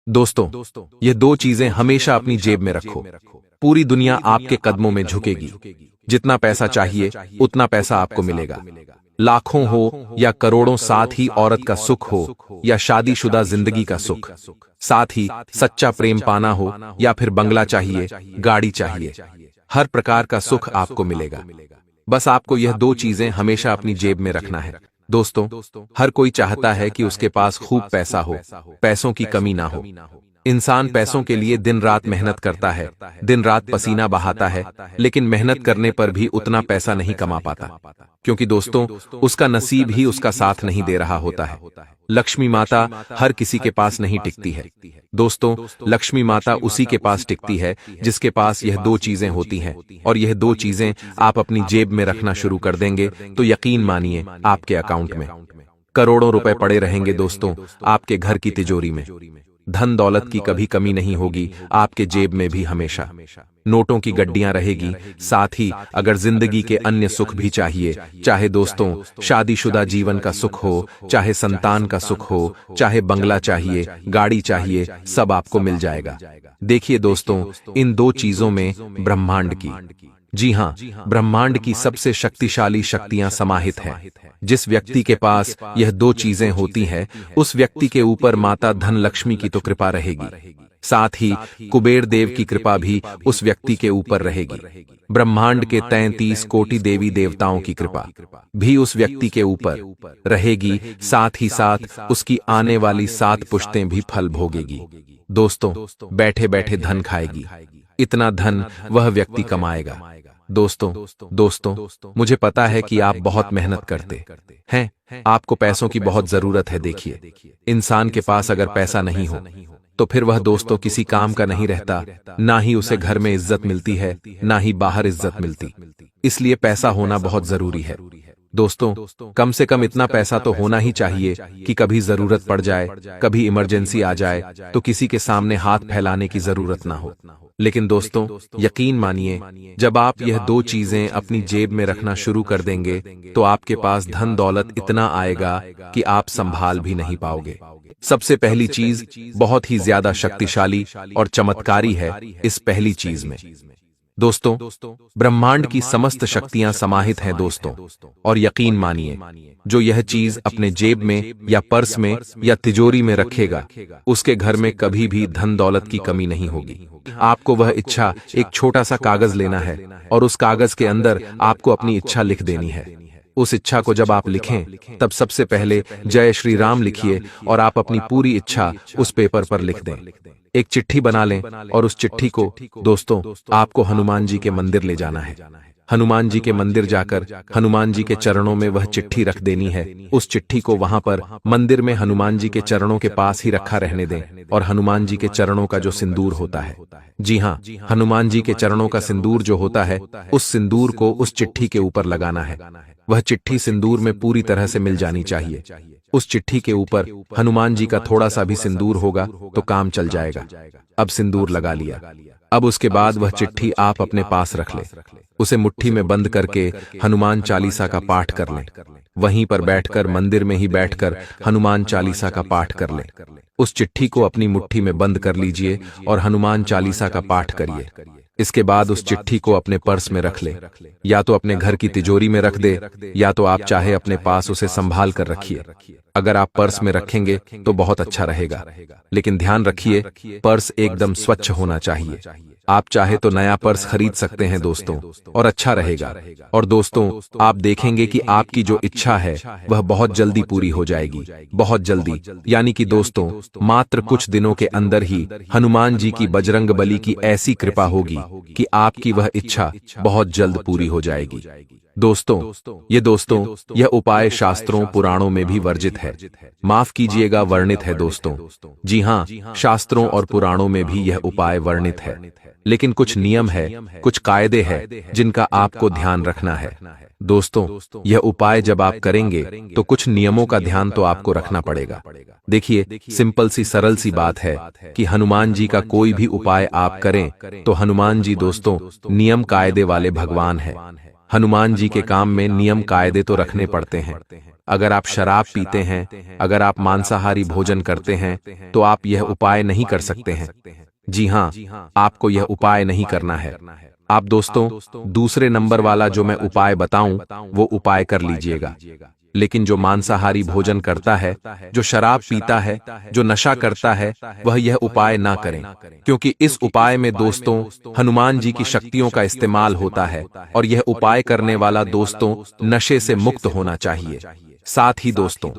दोस्तों, ये दो चीजें हमेशा अपनी जेब में रखो। पूरी दुनिया आपके कदमों में झुकेगी। जितना पैसा चाहिए उतना पैसा आपको मिलेगा। लाखों हो या करोड़ों, साथ ही औरत का सुख हो या शादीशुदा जिंदगी का सुख, साथ ही सच्चा प्रेम पाना हो या फिर बंगला चाहिए, गाड़ी चाहिए, हर प्रकार का सुख आपको मिलेगा। बस आपको यह दो चीजें हमेशा अपनी जेब में रखना है। दोस्तों, हर कोई चाहता है कि उसके पास खूब पैसा हो, पैसों की कमी ना हो। इंसान पैसों के लिए दिन रात मेहनत करता है, दिन रात पसीना बहाता है, लेकिन मेहनत करने पर भी उतना पैसा नहीं कमा पाता, क्योंकि दोस्तों, उसका नसीब ही उसका साथ नहीं दे रहा होता है। लक्ष्मी माता हर किसी के पास नहीं टिकती है। दोस्तों, लक्ष्मी माता उसी के पास टिकती है जिसके पास यह दो चीजें होती हैं, और यह दो चीजें आप अपनी जेब में रखना शुरू कर देंगे तो यकीन मानिए आपके अकाउंट में करोड़ों रुपए पड़े रहेंगे। दोस्तों, आपके घर की तिजोरी में धन दौलत की कभी कमी नहीं होगी, आपके जेब में भी हमेशा नोटों की गड्डियां रहेगी। साथ ही अगर जिंदगी के अन्य सुख भी चाहिए, चाहे दोस्तों शादीशुदा जीवन का सुख हो, चाहे संतान का सुख हो, चाहे बंगला चाहिए, गाड़ी चाहिए, सब आपको मिल जाएगा। देखिए दोस्तों, इन दो चीजों में ब्रह्मांड की, जी हां, ब्रह्मांड की सबसे शक्तिशाली शक्तियां समाहित हैं। जिस व्यक्ति के पास यह दो चीजें होती हैं, उस व्यक्ति के ऊपर माता धन लक्ष्मी की तो कृपा रहेगी, साथ ही कुबेर देव की कृपा भी उस व्यक्ति के ऊपर रहेगी। ब्रह्मांड के 33 कोटि देवी देवताओं की कृपा भी उस व्यक्ति के ऊपर रहेगी, साथ ही साथ उसकी आने वाली 7 पुश्तें भी फल भोगेगी। दोस्तों, बैठे बैठे धन खाएगी, इतना धन वह व्यक्ति कमाएगा। दोस्तों, मुझे पता है कि आप बहुत मेहनत करते हैं, आपको पैसों की बहुत जरूरत है। देखिए, इंसान के पास अगर पैसा नहीं हो तो फिर वह दोस्तों किसी काम का नहीं रहता, ना ही उसे घर में इज्जत मिलती है, ना ही बाहर इज्जत मिलती। इसलिए पैसा होना बहुत जरूरी है। दोस्तों, कम से कम इतना पैसा तो होना ही चाहिए कि कभी जरूरत पड़ जाए, कभी इमरजेंसी आ जाए तो किसी के सामने हाथ फैलाने की जरूरत ना हो। लेकिन दोस्तों, यकीन मानिए, जब आप यह दो चीजें अपनी जेब में रखना शुरू कर देंगे तो आपके पास धन दौलत इतना आएगा कि आप संभाल भी नहीं पाओगे। सबसे पहली चीज बहुत ही ज्यादा शक्तिशाली और चमत्कारी है इस पहली चीज में। दोस्तों, ब्रह्मांड की समस्त शक्तियां समाहित हैं दोस्तों, और यकीन मानिए, जो यह चीज अपने जेब में या पर्स में या तिजोरी में रखेगा, उसके घर में कभी भी धन दौलत की कमी नहीं होगी। आपको वह इच्छा एक छोटा सा कागज लेना है और उस कागज के अंदर आपको अपनी इच्छा लिख देनी है। उस इच्छा को जब आप लिखें तब सबसे पहले जय श्री राम लिखिए और आप अपनी पूरी इच्छा उस पेपर पर लिख दें। एक चिट्ठी बना लें और उस चिट्ठी को दोस्तों आपको हनुमान जी के मंदिर ले जाना है। हनुमान जी के मंदिर जाकर हनुमान जी के चरणों में वह चिट्ठी रख देनी है। उस चिट्ठी को वहां पर मंदिर में हनुमान जी के चरणों के पास ही रखा रहने दें, और हनुमान जी के चरणों का जो सिंदूर होता है, जी हाँ, हनुमान जी के चरणों का सिंदूर जो होता है, उस सिंदूर को उस चिट्ठी के ऊपर लगाना है। वह चिट्ठी सिंदूर में पूरी तरह से मिल जानी चाहिए। उस चिट्ठी के ऊपर हनुमान जी का थोड़ा सा भी सिंदूर होगा तो काम चल जाएगा। अब सिंदूर लगा लिया, अब उसके बाद वह चिट्ठी आप अपने पास रख ले, उसे मुट्ठी में बंद करके हनुमान चालीसा का पाठ कर लें। वहीं पर बैठकर, मंदिर में ही बैठकर हनुमान चालीसा का पाठ कर लें। उस चिट्ठी को अपनी मुट्ठी में बंद कर लीजिए और हनुमान चालीसा का पाठ करिए। इसके बाद उस चिट्ठी को अपने पर्स में रख ले, या तो अपने घर की तिजोरी में रख दे, या तो आप चाहे अपने पास उसे संभाल कर रखिए। अगर आप पर्स में रखेंगे तो बहुत अच्छा रहेगा, लेकिन ध्यान रखिए पर्स एकदम स्वच्छ होना चाहिए। आप चाहे तो नया पर्स खरीद सकते हैं दोस्तों, और अच्छा रहेगा। और दोस्तों, आप देखेंगे कि आपकी जो इच्छा है वह बहुत जल्दी पूरी हो जाएगी, बहुत जल्दी। यानी कि दोस्तों, मात्र कुछ दिनों के अंदर ही हनुमान जी की बजरंगबली की ऐसी कृपा होगी कि आपकी वह इच्छा बहुत जल्द पूरी हो जाएगी। दोस्तों, यह उपाय शास्त्रों पुराणों में भी वर्जित है, माफ कीजिएगा वर्णित है दोस्तों। जी हाँ, शास्त्रों और पुराणों में भी यह उपाय वर्णित है, लेकिन कुछ नियम है, कुछ कायदे हैं जिनका आपको ध्यान रखना है। दोस्तों, यह उपाय जब आप करेंगे तो कुछ नियमों का ध्यान तो आपको रखना पड़ेगा। देखिए, सिंपल सी सरल सी बात है कि हनुमान जी का कोई भी उपाय आप करें तो हनुमान जी दोस्तों नियम कायदे वाले भगवान है। हनुमान जी के काम में नियम कायदे तो रखने पड़ते हैं। अगर आप शराब पीते हैं, अगर आप मांसाहारी भोजन करते हैं, तो आप यह उपाय नहीं कर सकते हैं। जी हाँ, आपको यह उपाय नहीं करना है। आप दोस्तों, दूसरे नंबर वाला जो मैं उपाय बताऊं, वो उपाय कर लीजिएगा। लेकिन जो मांसाहारी भोजन करता है, जो शराब पीता है, जो नशा करता है, वह यह उपाय ना करें, क्योंकि इस उपाय में दोस्तों हनुमान जी की शक्तियों का इस्तेमाल होता है और यह उपाय करने वाला दोस्तों नशे से मुक्त होना चाहिए। साथ ही दोस्तों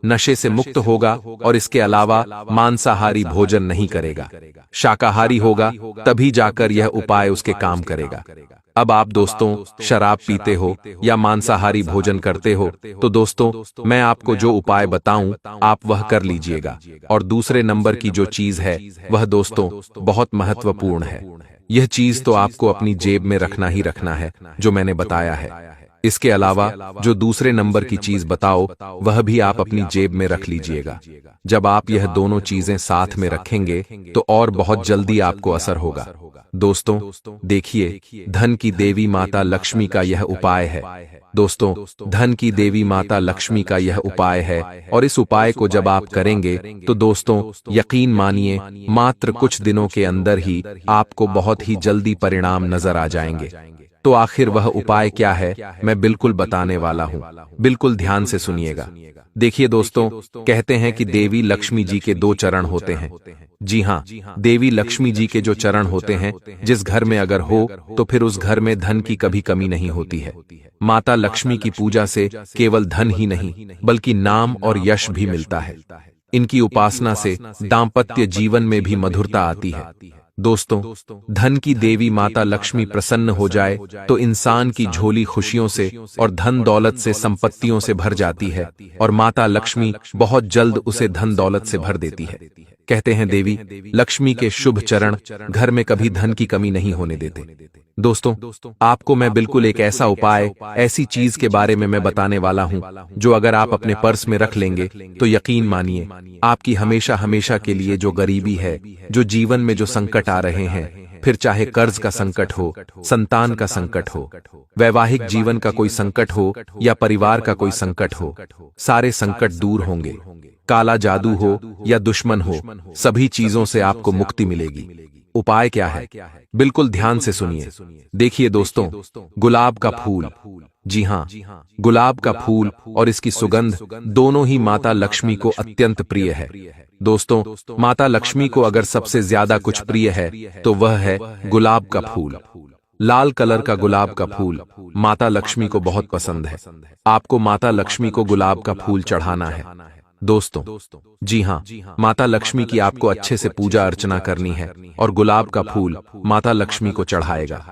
नशे से मुक्त होगा और इसके अलावा मांसाहारी भोजन नहीं करेगा, शाकाहारी होगा, तभी जाकर यह उपाय उसके काम करेगा। अब आप दोस्तों शराब पीते हो या मांसाहारी भोजन करते हो, तो दोस्तों मैं आपको जो उपाय बताऊं आप वह कर लीजिएगा। और दूसरे नंबर की जो चीज है वह दोस्तों बहुत महत्वपूर्ण है। यह चीज तो आपको अपनी जेब में रखना ही रखना है जो मैंने बताया है। इसके अलावा जो दूसरे नंबर की चीज बताओ वह भी आप अपनी जेब में रख लीजिएगा। जब आप यह दोनों चीजें साथ में रखेंगे तो और बहुत जल्दी आपको असर होगा। दोस्तों देखिए, धन की देवी माता लक्ष्मी का यह उपाय है। दोस्तों धन की देवी माता लक्ष्मी का यह उपाय है और इस उपाय को जब आप करेंगे तो दोस्तों यकीन मानिए मात्र कुछ दिनों के अंदर ही आपको बहुत ही जल्दी परिणाम नजर आ जाएंगे। तो आखिर वह उपाय क्या है, मैं बिल्कुल बताने वाला हूं, बिल्कुल ध्यान से सुनिएगा। देखिए दोस्तों, कहते हैं कि देवी लक्ष्मी जी के दो चरण होते हैं। जी हाँ, देवी लक्ष्मी जी के जो चरण होते हैं, जिस घर में अगर हो तो फिर उस घर में धन की कभी कमी नहीं होती है। माता लक्ष्मी की पूजा से केवल धन ही नहीं बल्कि नाम और यश भी मिलता है। इनकी उपासना से दाम्पत्य जीवन में भी मधुरता आती है। दोस्तों धन की देवी माता लक्ष्मी प्रसन्न हो जाए तो इंसान की झोली खुशियों से और धन दौलत से संपत्तियों से भर जाती है और माता लक्ष्मी बहुत जल्द उसे धन दौलत से भर देती है। कहते हैं देवी लक्ष्मी के शुभ चरण घर में कभी धन की कमी नहीं होने देते। दोस्तों आपको मैं बिल्कुल एक ऐसा उपाय, ऐसी चीज के बारे में मैं बताने वाला हूं जो अगर आप अपने पर्स में रख लेंगे तो यकीन मानिए आपकी हमेशा हमेशा के लिए जो गरीबी है, जो जीवन में जो संकट आ रहे हैं, फिर चाहे कर्ज का संकट हो, संतान का संकट हो, वैवाहिक जीवन का कोई संकट हो या परिवार का कोई संकट हो, सारे संकट दूर होंगे। काला जादू हो या दुश्मन हो, सभी चीजों से आपको मुक्ति मिलेगी। उपाय क्या है, बिल्कुल ध्यान से सुनिए। देखिए दोस्तों, गुलाब का फूल, जी हाँ, गुलाब का फूल और इसकी सुगंध दोनों ही माता लक्ष्मी को अत्यंत प्रिय है। दोस्तों माता लक्ष्मी को अगर सबसे ज्यादा कुछ प्रिय है तो वह है गुलाब का फूल। लाल कलर का गुलाब का फूल माता लक्ष्मी को बहुत पसंद है। आपको माता लक्ष्मी को गुलाब का फूल चढ़ाना है। दोस्तों जी हाँ, माता लक्ष्मी की आपको अच्छे से पूजा अर्चना करनी है और गुलाब का फूल माता लक्ष्मी को चढ़ाएगा।